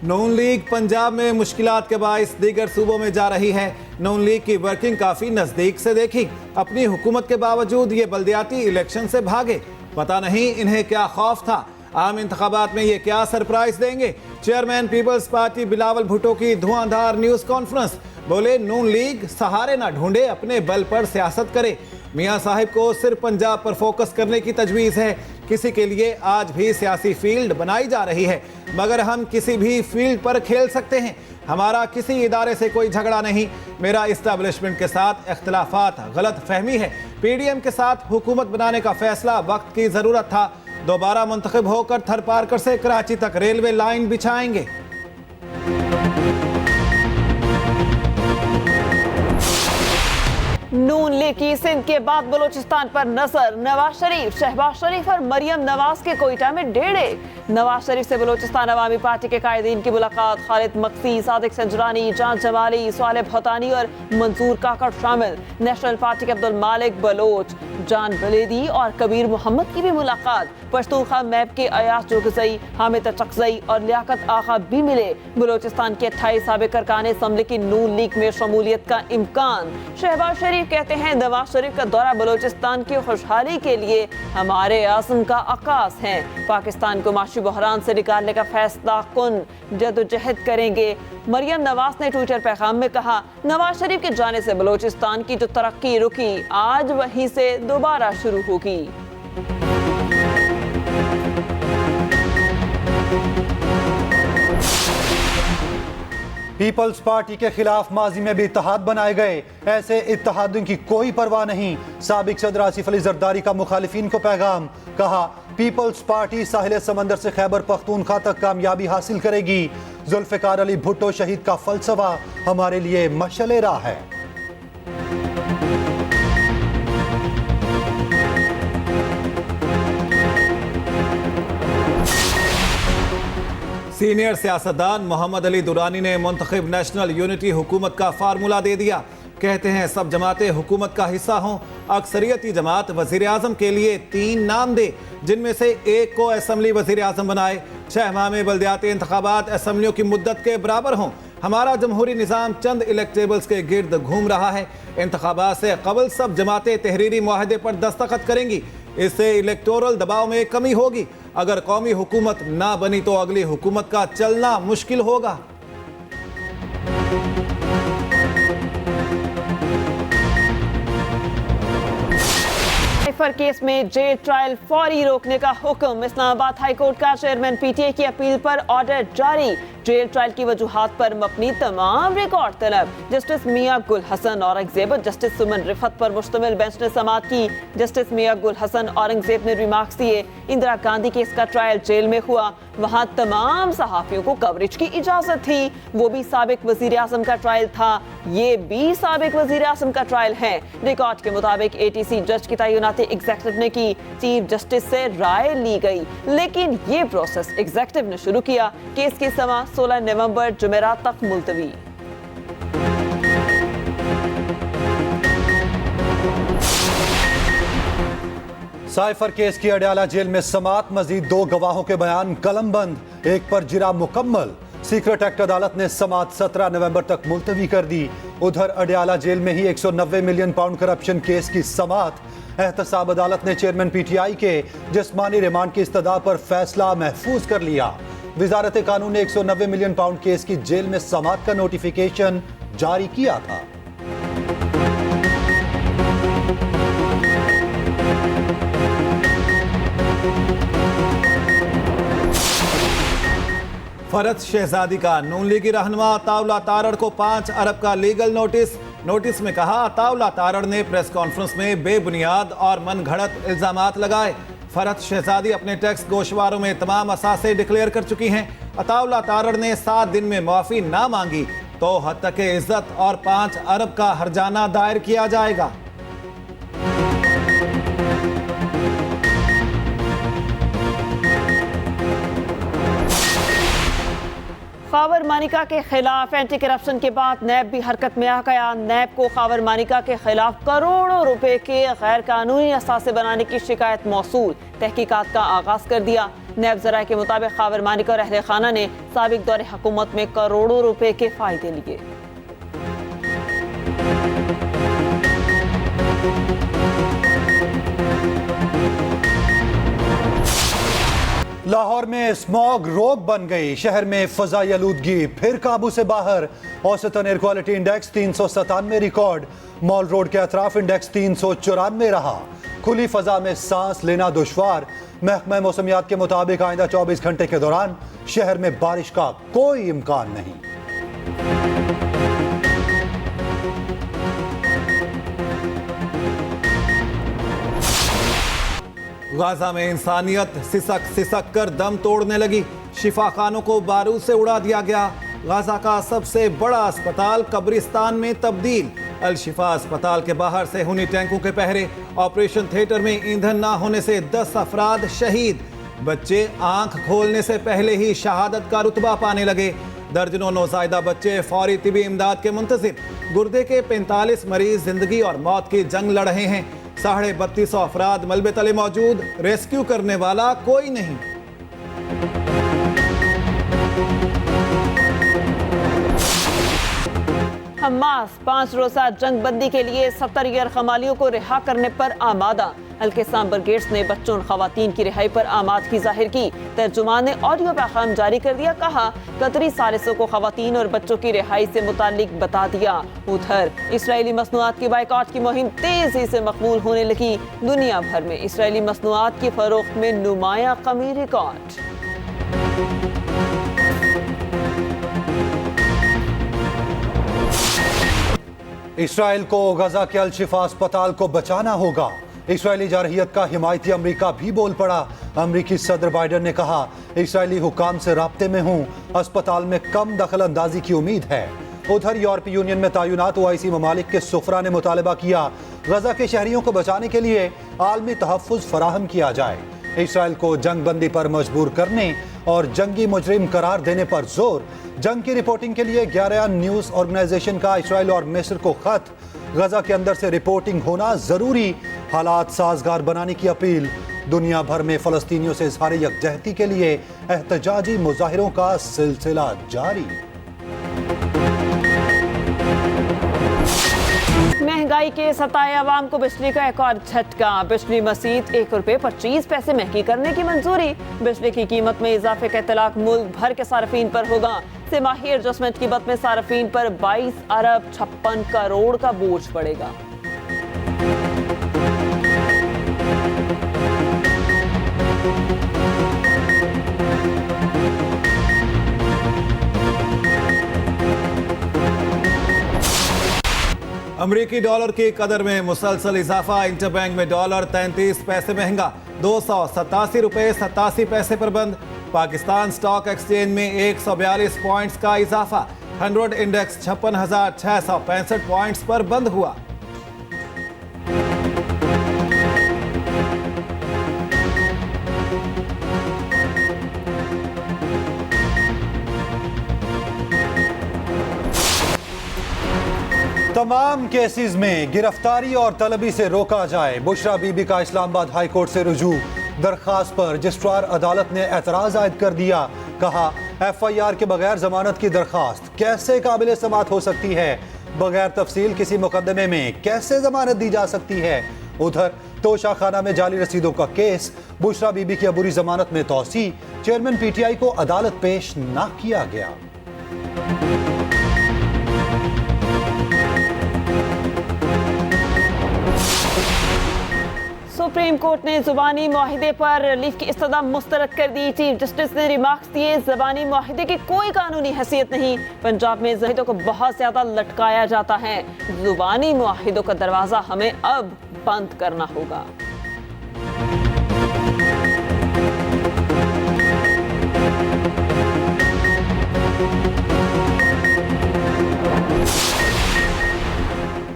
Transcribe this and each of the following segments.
नून league Punjab में मुश्किलात के बाइस दीगर सूबों में जा रही है। नून लीग की वर्किंग काफी नजदीक से देखी। अपनी हुकूमत के बावजूद ये बल्दियाती इलेक्शन से भागे। पता नहीं इन्हें क्या खौफ था। आम इंतखाबात में ये क्या सरप्राइज देंगे। चेयरमैन पीपल्स पार्टी बिलावल भुट्टो की धुआंधार न्यूज कॉन्फ्रेंस। बोले नून लीग सहारे ना ढूंढे, अपने बल पर सियासत करे। मियां साहिब को सिर्फ पंजाब पर फोकस करने की तजवीज़ है। किसी के लिए आज भी सियासी फील्ड बनाई जा रही है, मगर हम किसी भी फील्ड पर खेल सकते हैं। हमारा किसी इदारे से कोई झगड़ा नहीं। मेरा इस्टेब्लिशमेंट के साथ इख्तिलाफात गलत फहमी है। पीडीएम के साथ हुकूमत बनाने का फैसला वक्त की ज़रूरत था। दोबारा मुंतखब होकर थरपारकर से कराची तक रेलवे लाइन बिछाएंगे। नून लीग की सिंध के बाद बलूचिस्तान पर नजर। नवाज शरीफ, शहबाज शरीफ और मरियम नवाज के कोयटा में डेढ़े। नवाज शरीफ से बलूचिस्तान अवामी पार्टी के कायदीन की मुलाकात। खालिद मकसी, सादिक संजरानी, जान जमाली, साले भौतानी और मंसूर काकड़ शामिल। नेशनल पार्टी के अब्दुल मालिक बलोच, जान बलेदी और कबीर मोहम्मद की भी मुलाकात। पश्तूनख्वा मैप के अयास जोगजई, हामिद चकजई और लियाकत आगा भी मिले। बलूचिस्तान के 28 साबिक अरकान असम्बली की नून लीग में शमूलियत का इम्कान। शहबाज शरीफ कहते हैं नवाज शरीफ का दौरा बलूचिस्तान की खुशहाली के लिए हमारे आज़म का आकाश है। पाकिस्तान को माशी बहरान से निकालने का फैसला कुन जदोजहद करेंगे। मरियम नवाज ने ट्विटर पैगाम में कहा, नवाज शरीफ के जाने से बलूचिस्तान की जो तरक्की रुकी आज वहीं से दोबारा शुरू होगी। पीपल्स पार्टी के खिलाफ माजी में भी इत्तेहाद बनाए गए। ऐसे इत्तेहादों की कोई परवाह नहीं। साबिक सदर आसिफ अली जरदारी का मुखालिफिन को पैगाम। कहा, पीपल्स पार्टी साहिल समंदर से खैबर पख्तूनख्वा तक कामयाबी हासिल करेगी। जुल्फिकार अली भुट्टो शहीद का फलसफा हमारे लिए मशअले राह है। सीनियर सियासतदान मोहम्मद अली दुरानी ने मुंतखब नेशनल यूनिटी हुकूमत का फार्मूला दे दिया। कहते हैं सब जमातें हुकूमत का हिस्सा हों। अक्सरियती जमात वजीर आजम के लिए 3 नाम दे, जिनमें से एक को असम्बली वजीर आजम बनाए। 6 माह में बल्दियाती इंतखाबात असम्बलियों की मुद्दत के बराबर हों। हमारा जमहूरी निज़ाम चंद इलेक्टेबल्स के गिर्द घूम रहा है। इंतखाबात से कबल सब जमातें तहरीरी मुआहदे पर दस्तखत करेंगी। इससे इलेक्टोरल दबाव में कमी होगी। अगर कौमी हुकूमत ना बनी तो अगली हुकूमत का चलना मुश्किल होगा। साइफर केस में जेल ट्रायल फौरी रोकने का हुक्म। इस्लामाबाद हाई कोर्ट का चेयरमैन पीटीआई की अपील पर ऑर्डर जारी। जेल ट्रायल की वजूहात पर मबनी तमाम रिकॉर्ड तलब। जस्टिस मियां गुल हसन औरंगजेब और जस्टिस सुमन रिफत पर मुश्तमिल बेंच ने समाअत की। जस्टिस मियां गुल हसन औरंगजेब ने रिमार्क्स दिए, इंदिरा गांधी केस का ट्रायल जेल में हुआ, वहां तमाम सहाफियों को कवरेज की इजाजत थी। वो भी साबिक वजीर आजम का ट्रायल था, ये भी साबिक वजीर आजम का ट्रायल है। रिकॉर्ड के मुताबिक एटीसी जज की तैनाती एग्जीक्यूटिव ने की। चीफ जस्टिस से राय ली गई, लेकिन ये प्रोसेस एग्जीक्यूटिव ने शुरू किया। केस की समा 16 नवंबर जुमेरात तक मुलतवी। साइफर केस की अडयाला जेल में समाअत। मजीद 2 गवाहों के बयान कलमबंद, एक पर जिरा मुकम्मल। सीक्रेट एक्ट अदालत ने समाअत 17 नवंबर तक मुलतवी कर दी। उधर अडयाला जेल में ही 190 मिलियन पाउंड करप्शन केस की समाअत। एहतसाब अदालत ने चेयरमैन पीटीआई के जिस्मानी रिमांड की इस्तदा पर फैसला महफूज कर लिया। वजारत कानून ने 190 मिलियन पाउंड केस की जेल में समाअत का नोटिफिकेशन जारी किया था। फरत शहजादी का नून लीगी रहनुमा अताउल्ला तारड़ को 5 अरब का लीगल नोटिस। नोटिस में कहा, अताउल्ला तारड़ ने प्रेस कॉन्फ्रेंस में बेबुनियाद और मनगढ़ंत इल्जामात लगाए। फरत शहजादी अपने टैक्स गोशवारों में तमाम असासे डिक्लेयर कर चुकी हैं। अताउल्ला तारड़ ने 7 दिन में माफी ना मांगी तो हत्तक इज्जत और 5 अरब का हर्जाना दायर किया जाएगा। खावर मानिका के खिलाफ एंटी करप्शन के बाद नैब भी हरकत में आ गया। नैब को खावर मानिका के खिलाफ करोड़ों रुपए के गैर कानूनी असासे बनाने की शिकायत मौसूल। तहकीकात का आगाज कर दिया। नैब जराये के मुताबिक खावर मानिक और अहले खाना ने साबिक दौर हुकूमत में करोड़ों रुपए के फायदे लिए। लाहौर में स्मॉग रोग बन गई। शहर में फजाई आलूदगी फिर काबू से बाहर। औसतन air quality index 397 record. Mall road के अतराफ इंडेक्स 394 रहा। खुली फजा में सांस लेना दुश्वार। महकमा मौसमियात के मुताबिक आइंदा 24 घंटे के दौरान शहर में बारिश का कोई इम्कान नहीं। गाजा में इंसानियत सिसक सिसक कर दम तोड़ने लगी। शिफा खानों को बारूद से उड़ा दिया गया। गाजा का सबसे बड़ा अस्पताल कब्रिस्तान में तब्दील। अल शिफा अस्पताल के बाहर से हुनी टैंकों के पहरे। ऑपरेशन थिएटर में ईंधन ना होने से 10 अफराद शहीद। बच्चे आंख खोलने से पहले ही शहादत का रुतबा पाने लगे। दर्जनों नौज़ायदा बच्चे फौरी तिबी इमदाद के मुंतजिर। गुर्दे के 45 मरीज जिंदगी और मौत की जंग लड़ रहे हैं। 3250 अफराद मलबे तले मौजूद। रेस्क्यू करने वाला कोई नहीं। हमास 5 रोज़ा जंग बंदी के लिए 70 गैर-खमालियों को रिहा करने पर आमादा। अल-क़िस्साम ब्रिगेड्स ने बच्चों और खवातीन की रिहाई पर आमादगी जाहिर की। तर्जुमान ने ऑडियो पैगाम जारी कर दिया। कहा, कतरी सालिसों को खवातीन और बच्चों की रिहाई से मुताल्लिक बता दिया। उधर इसराइली मसनूआत की बाइकआउट की मुहिम तेजी से मकबूल होने लगी। दुनिया भर में इसराइली मसनूआत की फरोख्त में नुमाया कमी रिकॉर्ड। इसराइल को गजा के अल शिफा अस्पताल को बचाना होगा। इसराइली जारहियत का हिमायती अमरीका भी बोल पड़ा। अमरीकी सदर बाइडन ने कहा, इसराइली हुकाम से राब्ते में हूं, अस्पताल में कम दखल अंदाजी की उम्मीद है। उधर यूरोपीय यूनियन में तैनात ओआईसी ममालिक के सुफरा ने मुतालबा किया, गजा के शहरियों को बचाने के लिए आलमी तहफ़्फ़ुज़ फराहम किया जाए। इसराइल को जंग बंदी पर मजबूर करने और जंगी मुजरिम करार देने पर जोर। जंग की रिपोर्टिंग के लिए 11 न्यूज़ ऑर्गेनाइजेशन का इसराइल और मिस्र को खत। गजा के अंदर से रिपोर्टिंग होना जरूरी। हालात साजगार बनाने की अपील। दुनिया भर में फलस्तीनियों से इज़हार यकजहती के लिए एहतजाजी मुजाहिरों का सिलसिला जारी। महंगाई के सताए अवाम को बिजली का एक और झटका। बिजली मज़ीद ₹1.25 महंगी करने की मंजूरी। बिजली की कीमत में इजाफे का इतलाक मुल्क भर के सार्फिन पर होगा। तिमाही एडजस्टमेंट की बद में सार्फिन पर 22 अरब 56 करोड़ का बोझ पड़ेगा। अमरीकी डॉलर की कदर में मुसलसल इजाफा। इंटरबैंक में डॉलर 33 पैसे महंगा, 287 रुपए 87 पैसे पर बंद। पाकिस्तान स्टॉक एक्सचेंज में 142 पॉइंट्स का इजाफा। 100 इंडेक्स 56,665 पॉइंट्स पर बंद हुआ। तमाम केसेस में गिरफ्तारी और तलबी से रोका जाए। बुशरा बीबी का इस्लामाबाद हाई कोर्ट से रुजू। दरखास्त पर रजिस्ट्रार अदालत ने एतराज आयद कर दिया। कहा, FIR के बगैर जमानत की दरखास्त कैसे काबिल समाअत हो सकती है? बगैर तफसील किसी मुकदमे में कैसे जमानत दी जा सकती है? उधर तोशा खाना में जाली रसीदों का केस। बुशरा बीबी की अबूरी जमानत में तौसी। चेयरमैन PTI को अदालत पेश न किया गया। सुप्रीम कोर्ट ने जुबानी मुआहिदे पर रिलीफ की इस्तदा मुस्तरद कर दी। चीफ जस्टिस ने रिमार्क्स दिए, जुबानी मुआहिदे की कोई कानूनी हैसियत नहीं। पंजाब में जहीदों को बहुत ज्यादा लटकाया जाता है। जुबानी मुआहिदों का दरवाजा हमें अब बंद करना होगा।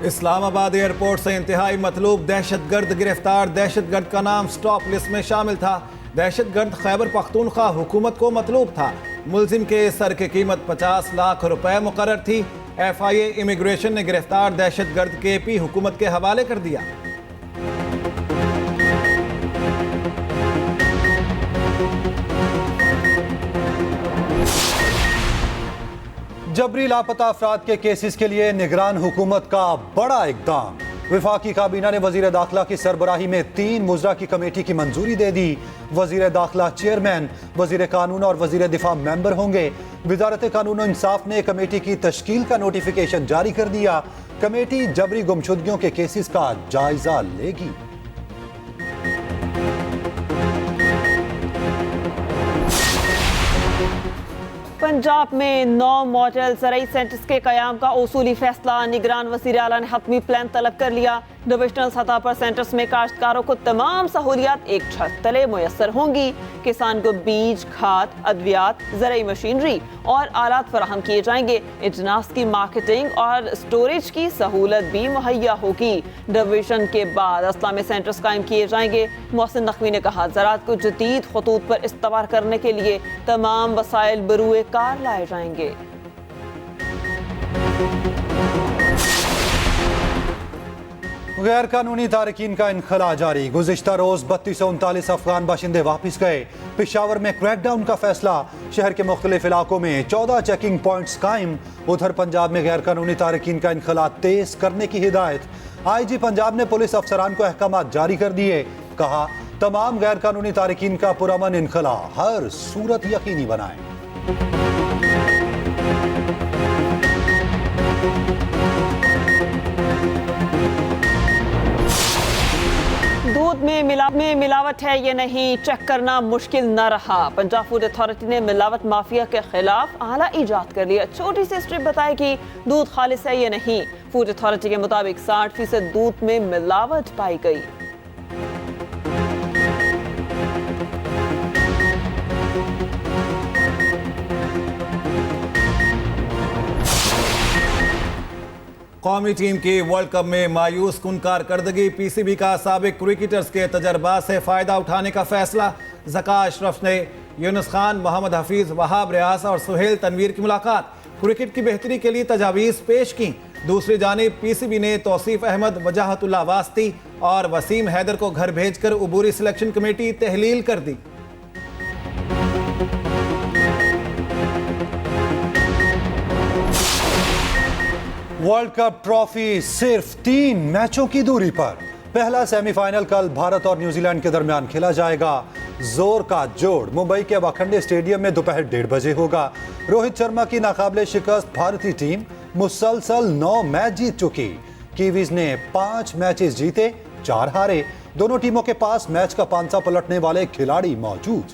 इस्लामाबाद एयरपोर्ट से इंतहाई मतलूब दहशतगर्द गिरफ्तार। दहशतगर्द का नाम स्टॉप लिस्ट में शामिल था। दहशतगर्द खैबर पख्तूनख्वा हुकूमत को मतलूब था। मुलजिम के सर की कीमत 50 लाख रुपए मुकर्रर थी। FIA इमिग्रेशन ने गिरफ्तार दहशतगर्द KP हुकूमत के हवाले कर दिया। जबरी लापता अफराद के केसेस के लिए निगरान हुकूमत का बड़ा इकदाम। विफाकी काबीना ने वजीर दाखिला की सरबराही में 3 मुजरा की कमेटी की मंजूरी दे दी। वजीर दाखिला चेयरमैन, वजीर कानून और वजीर दिफा मेंबर होंगे। वजारत कानून और इंसाफ ने कमेटी की तश्कील का नोटिफिकेशन जारी कर दिया। कमेटी जबरी गुमशुदगियों के केसेस का जायजा लेगी। पंजाब में 9 मॉडल ज़राई सेंटर्स के कयाम का उसूली फैसला। निगरान वज़ीर आला ने हतमी प्लान तलब कर लिया। डिविजनल सतह पर सेंटर्स में काश्तकारों को तमाम सहूलियात एक छत तले मुयसर होंगी। किसान को बीज, खाद, अद्वियात, ज़राई मशीनरी और आलात फराहम किए जाएंगे। इजनास की मार्केटिंग और स्टोरेज की सहूलत भी मुहैया होगी। डिवीजन के बाद असला में सेंटर्स कायम किए जाएंगे। मोहसिन नकवी ने कहा, ज़राअत को जदीद खतूत पर इस्तवार करने के लिए तमाम वसाइल बरूए कार लाए जाएंगे। गैर कानूनी तारकीन का इनखला जारी। गुज़िश्ता रोज 3239 अफगान बाशिंदे वापस गए। पेशावर में क्रैकडाउन का फैसला। शहर के मुख्तलिफ इलाकों में 14 चेकिंग पॉइंट्स कायम। उधर पंजाब में गैर कानूनी तारकीन का इनखला तेज करने की हिदायत। IG पंजाब ने पुलिस अफसरान को अहकाम जारी कर दिए। कहा, तमाम गैर कानूनी तारकीन का पुरअमन इनखला हर सूरत यकीनी बनाएं। दूध में मिलावट है या नहीं चेक करना मुश्किल न रहा। पंजाब फूड अथॉरिटी ने मिलावट माफिया के खिलाफ आला इजाद कर लिया। छोटी सी स्ट्रिप बताए कि दूध खालिस है या नहीं। फूड अथॉरिटी के मुताबिक 60% दूध में मिलावट पाई गई। कौमी टीम की वर्ल्ड कप में मायूस कुन कारकर्दगी। PCB का साबिक क्रिकेटर्स के तजर्बा से फ़ायदा उठाने का फैसला। ज़का अशरफ ने यूनुस खान, मोहम्मद हफीज़, वहाब रियाज और सुहेल तनवीर की मुलाकात। क्रिकेट की बेहतरी के लिए तजावीज़ पेश की। दूसरी जानिब PCB ने तौसीफ अहमद, वजाहतुल्लाह वास्ती और वसीम हैदर को घर भेजकर उबूरी सिलेक्शन कमेटी तहलील कर दी। वर्ल्ड कप ट्रॉफी सिर्फ 3 मैचों की दूरी पर। पहला सेमीफाइनल कल भारत और न्यूजीलैंड के दरमियान खेला जाएगा। जोर का जोड़ मुंबई के वाखंडे स्टेडियम में दोपहर 1:30 बजे होगा। रोहित शर्मा की नाकाबिले शिकस्त भारतीय टीम मुसलसल 9 मैच जीत चुकी। कीवीज ने 5 मैचेस जीते, 4 हारे। दोनों टीमों के पास मैच का पांचा पलटने वाले खिलाड़ी मौजूद।